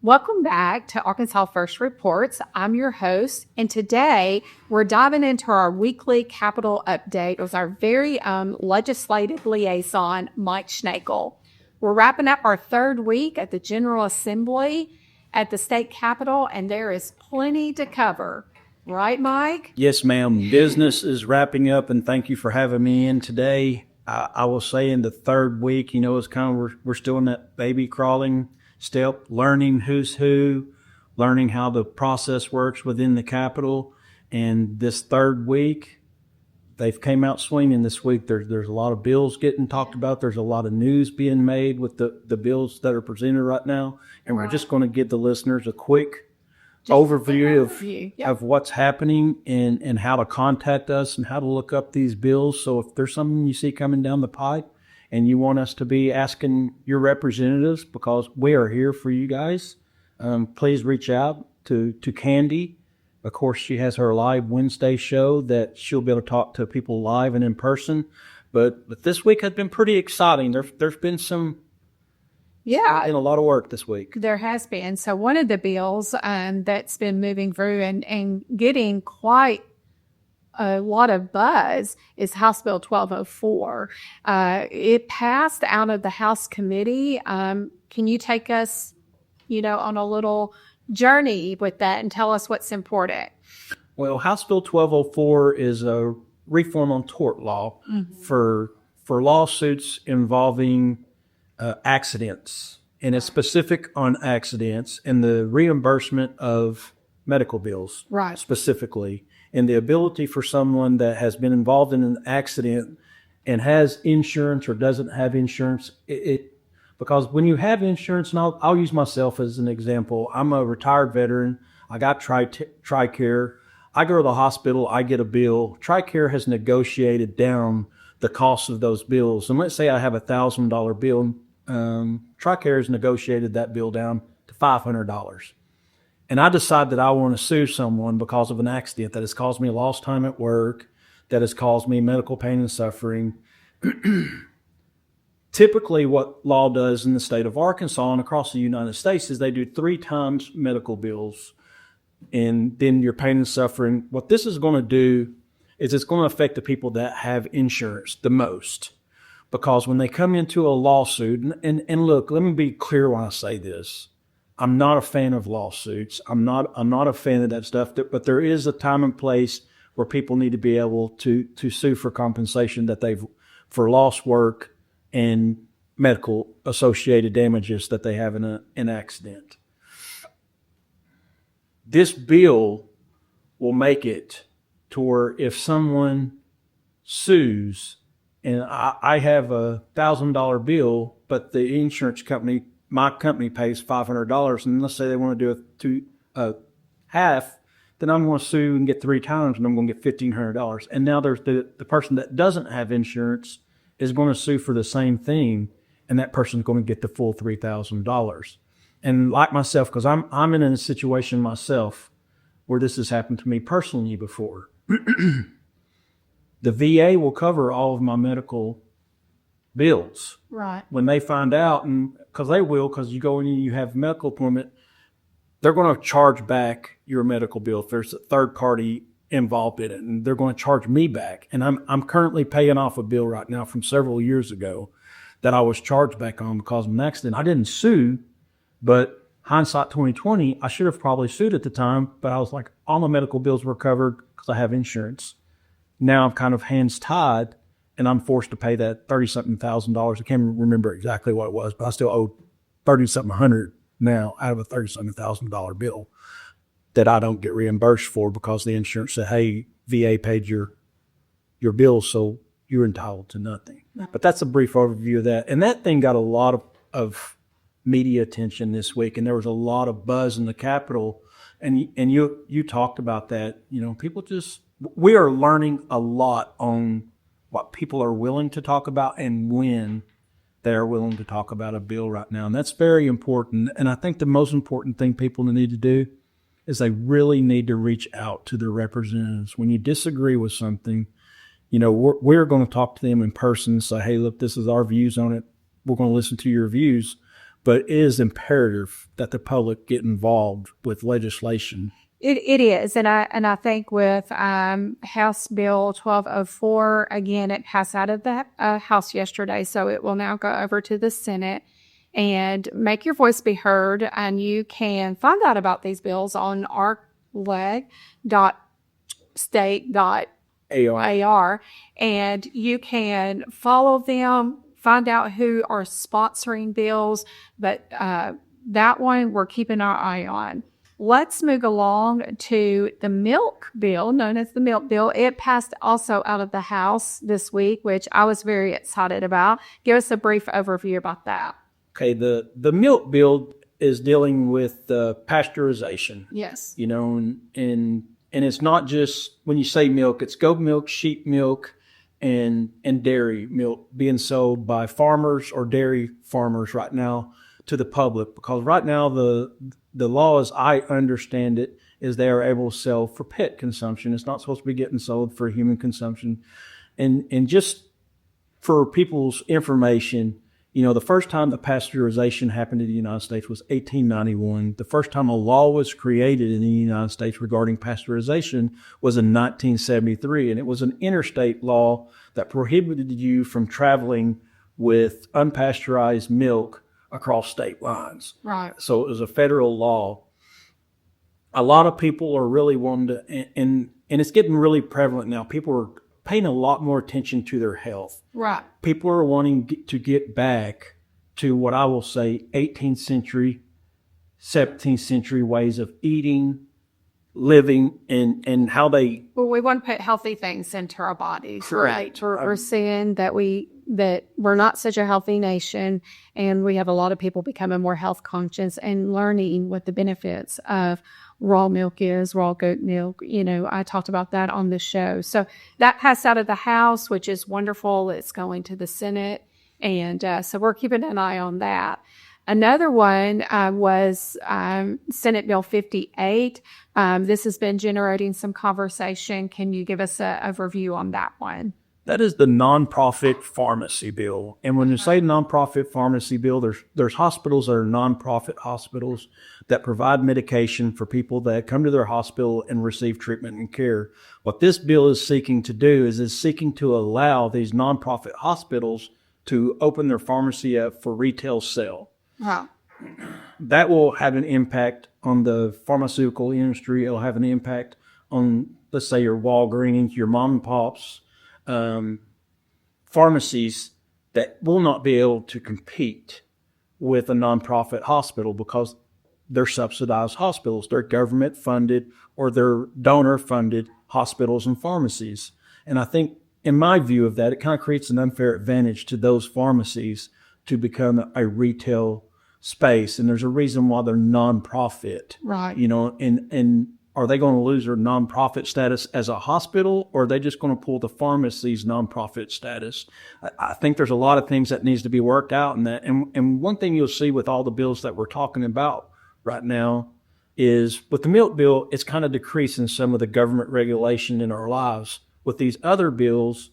Welcome back to Arkansas First Reports. I'm your host, and today we're diving into our weekly Capitol update with our very own Legislative Liaison, Mike Shnaekel. We're wrapping up our third week at the General Assembly at the state capitol, and there is plenty to cover. Right, Mike? Yes, ma'am. Business is wrapping up, and thank you for having me in today. I will say in the third week, it's kind of we're still in that baby crawling step, learning who's who, learning how the process works within the Capitol. And this third week, they've came out swinging this week. There's a lot of bills getting talked about. There's a lot of news being made with the bills that are presented right now. And we're just going to give the listeners a quick overview of what's happening and how to contact us and how to look up these bills. So if there's something you see coming down the pipe and you want us to be asking your representatives, because we are here for you guys, please reach out to Candy. Of course, she has her live Wednesday show that she'll be able to talk to people live and in person. But this week has been pretty exciting. There's been some and a lot of work this week. There has been. So one of the bills that's been moving through and getting quite a lot of buzz is House Bill 1204. It passed out of the House committee. Can you take us, on a little journey with that and tell us what's important? Well, House Bill 1204 is a reform on tort law for lawsuits involving accidents, and it's specific on accidents and the reimbursement of medical bills, right? Specifically, and the ability for someone that has been involved in an accident and has insurance or doesn't have insurance, because when you have insurance, and I'll use myself as an example. I'm a retired veteran. I got TRICARE. I go to the hospital. I get a bill. TRICARE has negotiated down the cost of those bills. And let's say I have $1,000 bill. TRICARE has negotiated that bill down to $500. And I decide that I want to sue someone because of an accident that has caused me lost time at work, that has caused me medical pain and suffering. Typically, what law does in the state of Arkansas and across the United States is they do 3 times medical bills and then your pain and suffering. What this is going to do is it's going to affect the people that have insurance the most. Because when they come into a lawsuit, and look, let me be clear when I say this. I'm not a fan of lawsuits. I'm not a fan of that stuff. But there is a time and place where people need to be able to sue for compensation for lost work and medical associated damages that they have in an accident. This bill will make it to where if someone sues, and I have $1,000 bill, but the insurance company, my company, pays $500, and let's say they want to do a half, then I'm going to sue and get 3 times, and I'm going to get $1,500. And now there's the person that doesn't have insurance is going to sue for the same thing, and that person's going to get the full $3,000. And like myself, because I'm in a situation myself where this has happened to me personally before. The VA will cover all of my medical bills. Right. When they find out, and because you go in and you have a medical appointment, they're going to charge back your medical bill if there's a third party involved in it, and they're going to charge me back. And I'm currently paying off a bill right now from several years ago that I was charged back on because of an accident. I didn't sue, but hindsight 2020, I should have probably sued at the time, but I was like, all my medical bills were covered because I have insurance. Now I'm kind of hands tied, and I'm forced to pay that $30-something thousand. I can't remember exactly what it was, but I still owe $30-something $100 now out of a $30-something thousand bill that I don't get reimbursed for because the insurance said, hey, VA paid your bill, so you're entitled to nothing. But that's a brief overview of that. And that thing got a lot of media attention this week, and there was a lot of buzz in the Capitol. And you talked about that. We are learning a lot on what people are willing to talk about and when they're willing to talk about a bill right now. And that's very important. And I think the most important thing people need to do is they really need to reach out to their representatives. When you disagree with something, we're going to talk to them in person and say, hey, look, this is our views on it. We're going to listen to your views. but it is imperative that the public get involved with legislation. It is, and I think with House Bill 1204, again, it passed out of the House yesterday, so it will now go over to the Senate. And make your voice be heard, and you can find out about these bills on arcleg.state.ar, and you can follow them, find out who are sponsoring bills, but that one we're keeping our eye on. Let's move along to the milk bill, known as the milk bill. It passed also out of the House this week, which I was very excited about. Give us a brief overview about that. Okay, the milk bill is dealing with pasteurization. Yes. And it's not just when you say milk, it's goat milk, sheep milk, and dairy milk being sold by farmers or dairy farmers right now to the public, because right now the law, as I understand it, is they are able to sell for pet consumption. It's not supposed to be getting sold for human consumption. And just for people's information, the first time that pasteurization happened in the United States was 1891. The first time a law was created in the United States regarding pasteurization was in 1973, and it was an interstate law that prohibited you from traveling with unpasteurized milk across state lines. Right. So it was a federal law. A lot of people are really wanting to, and it's getting really prevalent now. People are paying a lot more attention to their health. Right. People are wanting to get back to what I will say 18th century, 17th century ways of eating, living, and how they... Well, we want to put healthy things into our bodies. Correct. Right? We're seeing that we're not such a healthy nation, and we have a lot of people becoming more health conscious and learning what the benefits of raw milk is, raw goat milk. I talked about that on the show. So that passed out of the House, which is wonderful. It's going to the Senate, and so we're keeping an eye on that. Another one was Senate Bill 58. This has been generating some conversation. Can you give us an overview on that one? That is the nonprofit pharmacy bill. And when you say nonprofit pharmacy bill, there's hospitals that are nonprofit hospitals that provide medication for people that come to their hospital and receive treatment and care. What this bill is seeking to do is seeking to allow these nonprofit hospitals to open their pharmacy up for retail sale. Wow. That will have an impact on the pharmaceutical industry. It'll have an impact on, let's say, your Walgreens, your mom and pops, pharmacies that will not be able to compete with a nonprofit hospital because they're subsidized hospitals. They're government funded or they're donor funded hospitals and pharmacies. And I think, in my view of that, it kind of creates an unfair advantage to those pharmacies to become a retail space. And there's a reason why they're nonprofit. Right. And are they going to lose their nonprofit status as a hospital, or are they just going to pull the pharmacy's nonprofit status? I think there's a lot of things that needs to be worked out in that. And one thing you'll see with all the bills that we're talking about right now is with the milk bill, it's kind of decreasing some of the government regulation in our lives. With these other bills,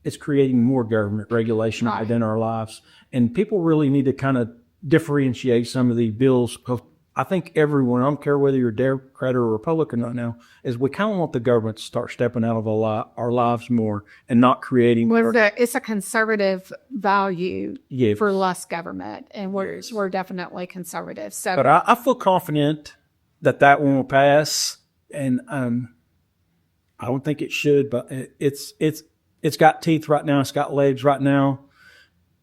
it's creating more government regulation within our lives. And people really need to kind of differentiate some of these bills, because I think everyone, I don't care whether you're Democrat or Republican right now, is we kind of want the government to start stepping out of our lives more and not creating. It's a conservative value for less government, and we're definitely conservative. So, but I feel confident that one will pass, and I don't think it should, but it's got teeth right now. It's got legs right now,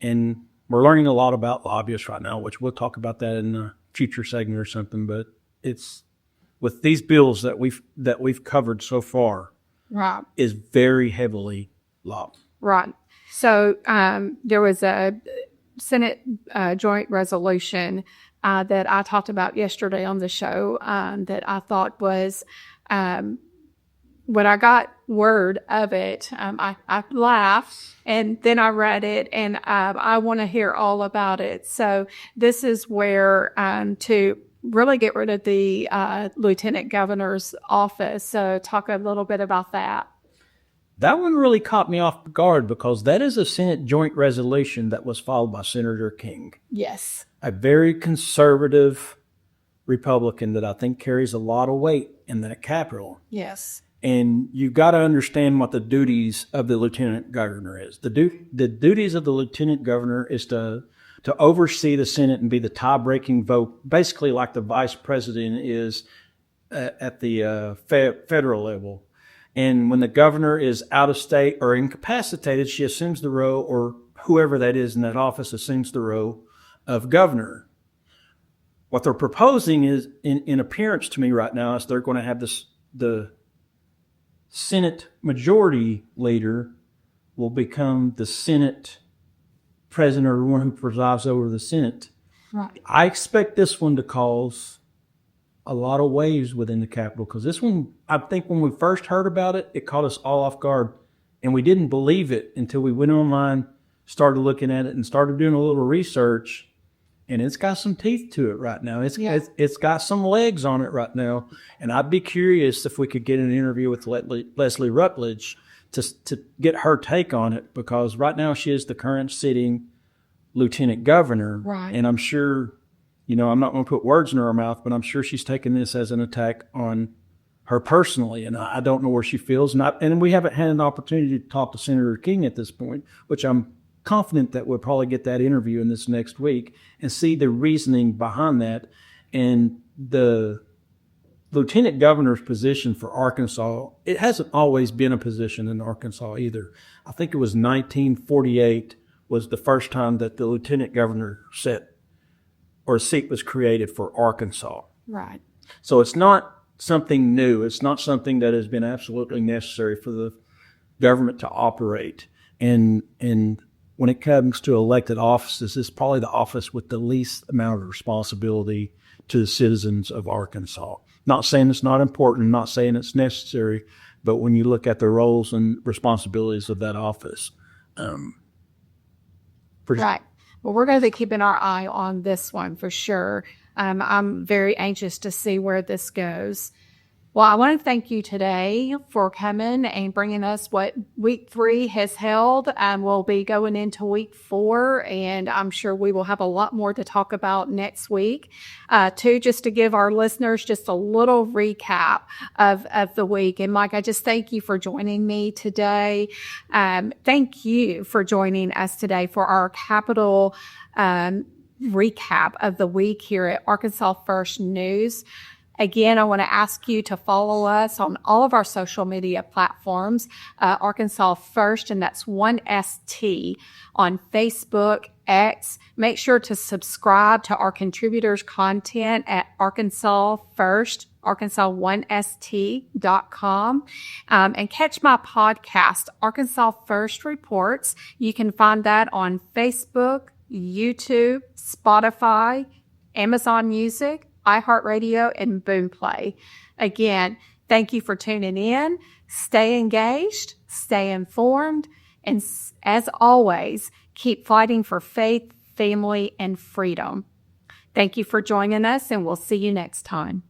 and we're learning a lot about lobbyists right now, which we'll talk about that in a future segment or something. But it's with these bills that we've covered so far, right, is very heavily lobbied. Right. So there was a Senate joint resolution that I talked about yesterday on the show that I thought was. When I got word of it, I laughed, and then I read it, and I want to hear all about it. So this is where to really get rid of the lieutenant governor's office. So talk a little bit about that. That one really caught me off guard because that is a Senate joint resolution that was filed by Senator King, Yes. a very conservative Republican that I think carries a lot of weight in that Capitol. Yes. And you've got to understand what the duties of the lieutenant governor is. The duties of the lieutenant governor is to oversee the Senate and be the tie-breaking vote, basically like the vice president is at the federal level. And when the governor is out of state or incapacitated, she assumes the role, or whoever that is in that office assumes the role of governor. What they're proposing is, in appearance to me right now, is they're going to have the Senate majority leader will become the Senate president, or one who presides over the Senate. Right. I expect this one to cause a lot of waves within the Capitol, because this one, I think when we first heard about it, it caught us all off guard, and we didn't believe it until we went online, started looking at it, and started doing a little research, and it's got some teeth to it right now. It's got some legs on it right now, and I'd be curious if we could get an interview with Leslie Rutledge to get her take on it, because right now she is the current sitting lieutenant governor, Right. and I'm sure, I'm not going to put words in her mouth, but I'm sure she's taking this as an attack on her personally, and I don't know where she feels. And we haven't had an opportunity to talk to Senator King at this point, which I'm confident that we'll probably get that interview in this next week and see the reasoning behind that. And the lieutenant governor's position for Arkansas, it hasn't always been a position in Arkansas either. I think it was 1948 was the first time that the lieutenant governor seat was created for Arkansas. Right. So it's not something new. It's not something that has been absolutely necessary for the government to operate. And when it comes to elected offices, it's probably the office with the least amount of responsibility to the citizens of Arkansas. Not saying it's not important, not saying it's necessary, but when you look at the roles and responsibilities of that office. Right. Well, we're going to be keeping our eye on this one for sure. I'm very anxious to see where this goes. Well, I want to thank you today for coming and bringing us what week 3 has held. We'll be going into week 4, and I'm sure we will have a lot more to talk about next week. Too, just to give our listeners just a little recap of the week. And Mike, I just thank you for joining me today. Thank you for joining us today for our Capitol recap of the week here at Arkansas First News. Again, I want to ask you to follow us on all of our social media platforms, Arkansas First, and that's 1ST on Facebook, X. Make sure to subscribe to our contributors' content at Arkansas First, Arkansas1st.com, and catch my podcast, Arkansas First Reports. You can find that on Facebook, YouTube, Spotify, Amazon Music, iHeartRadio, and Boomplay. Again, thank you for tuning in. Stay engaged, stay informed, and as always, keep fighting for faith, family, and freedom. Thank you for joining us, and we'll see you next time.